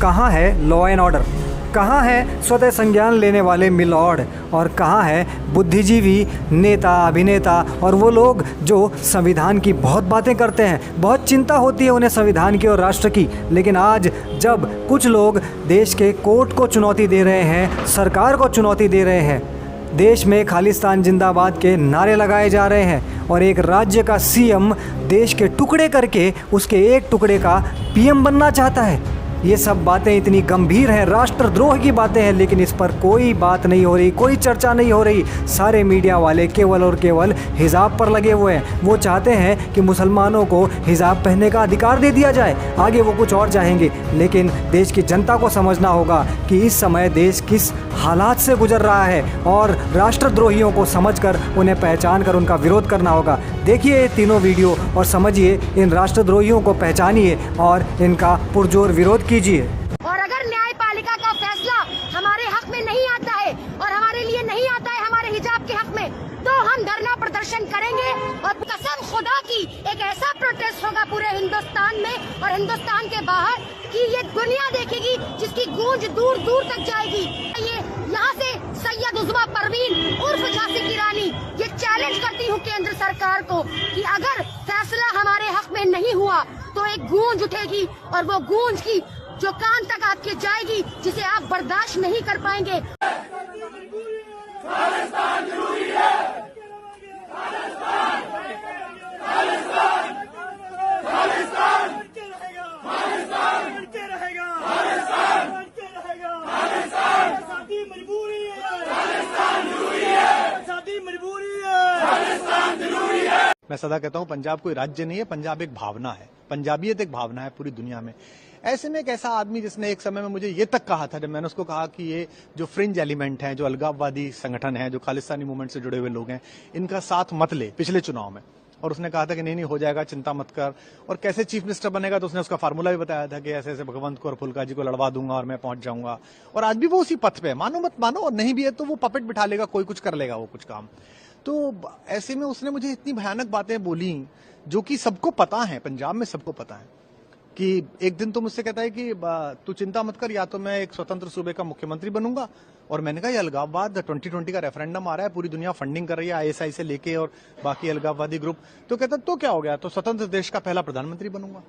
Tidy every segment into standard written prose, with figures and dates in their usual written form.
कहाँ है law and order, कहाँ है स्वतः संज्ञान लेने वाले मिलॉर्ड, और कहाँ है बुद्धिजीवी नेता अभिनेता और वो लोग जो संविधान की बहुत बातें करते हैं, बहुत चिंता होती है उन्हें संविधान की और राष्ट्र की। लेकिन आज जब कुछ लोग देश के कोर्ट को चुनौती दे रहे हैं, सरकार को चुनौती दे रहे हैं, देश में खालिस्तान जिंदाबाद के नारे लगाए जा रहे हैं और एक राज्य का सीएम देश के टुकड़े करके उसके एक टुकड़े का पीएम बनना चाहता है, ये सब बातें इतनी गंभीर हैं, राष्ट्रद्रोह की बातें हैं, लेकिन इस पर कोई बात नहीं हो रही, कोई चर्चा नहीं हो रही। सारे मीडिया वाले केवल और केवल हिजाब पर लगे हुए हैं। वो चाहते हैं कि मुसलमानों को हिजाब पहनने का अधिकार दे दिया जाए, आगे वो कुछ और चाहेंगे। लेकिन देश की जनता को समझना होगा कि इस समय देश किस हालात से गुजर रहा है और राष्ट्रद्रोहियों को समझकर उन्हें पहचान कर उनका विरोध करना होगा। देखिए ये तीनों वीडियो और समझिए, इन राष्ट्रद्रोहियों को पहचानिए और इनका पुरजोर विरोध कीजिए। और अगर न्यायपालिका का फैसला हमारे हक में नहीं आता है और हमारे लिए नहीं आता है हमारे हिजाब के हक में, तो हम धरना प्रदर्शन करेंगे और कसम खुदा की एक ऐसा प्रोटेस्ट होगा पूरे हिंदुस्तान में और हिंदुस्तान के बाहर कि ये दुनिया देखेगी, जिसकी गूंज दूर दूर तक जाएगी। ये यहाँ से सैयद उज़्मा परवीन उर्फ झांसी की रानी ये चैलेंज करती हूँ केंद्र सरकार को कि अगर फैसला हमारे हक में नहीं हुआ तो एक गूंज उठेगी और वो गूंज की जो कान तक आपके जाएगी, जिसे आप बर्दाश्त नहीं कर पाएंगे। मैं सदा कहता हूं पंजाब कोई राज्य नहीं है, पंजाब एक भावना है, पंजाबियत एक भावना है पूरी दुनिया में। ऐसे में एक ऐसा आदमी जिसने एक समय में मुझे ये तक कहा था, जब मैंने उसको कहा कि ये जो फ्रिंज एलिमेंट हैं, जो अलगाववादी संगठन हैं, जो खालिस्तानी मूवमेंट से जुड़े हुए लोग हैं, इनका साथ मत ले पिछले चुनाव में। और उसने कहा था कि नहीं हो जाएगा, चिंता मत कर। और कैसे चीफ मिनिस्टर बनेगा तो उसने उसका फार्मूला भी बताया था कि ऐसे ऐसे भगवंत को और फुल्का जी को लड़वा दूंगा और मैं पहुंच जाऊंगा। और आज भी वो उसी पथ पे है, मानो मत मानो, और नहीं भी है तो वो पपेट बिठा लेगा, कोई कुछ कर लेगा वो कुछ काम। तो ऐसे में उसने मुझे इतनी भयानक बातें बोली जो कि सबको पता है, पंजाब में सबको पता है। कि एक दिन तो मुझसे कहता है कि तू चिंता मत कर, या तो मैं एक स्वतंत्र सूबे का मुख्यमंत्री बनूंगा। और मैंने कहा ये अलगाववाद 2020 का रेफरेंडम आ रहा है, पूरी दुनिया फंडिंग कर रही है आईएसआई से लेके और बाकी अलगाववादी ग्रुप। तो कहता तो क्या हो गया, तो स्वतंत्र देश का पहला प्रधानमंत्री बनूंगा।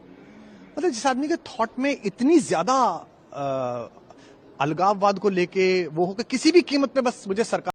मतलब जिस आदमी के थॉट में इतनी ज्यादा अलगाववाद को लेके वो हो कि किसी भी कीमत पे बस मुझे सरकार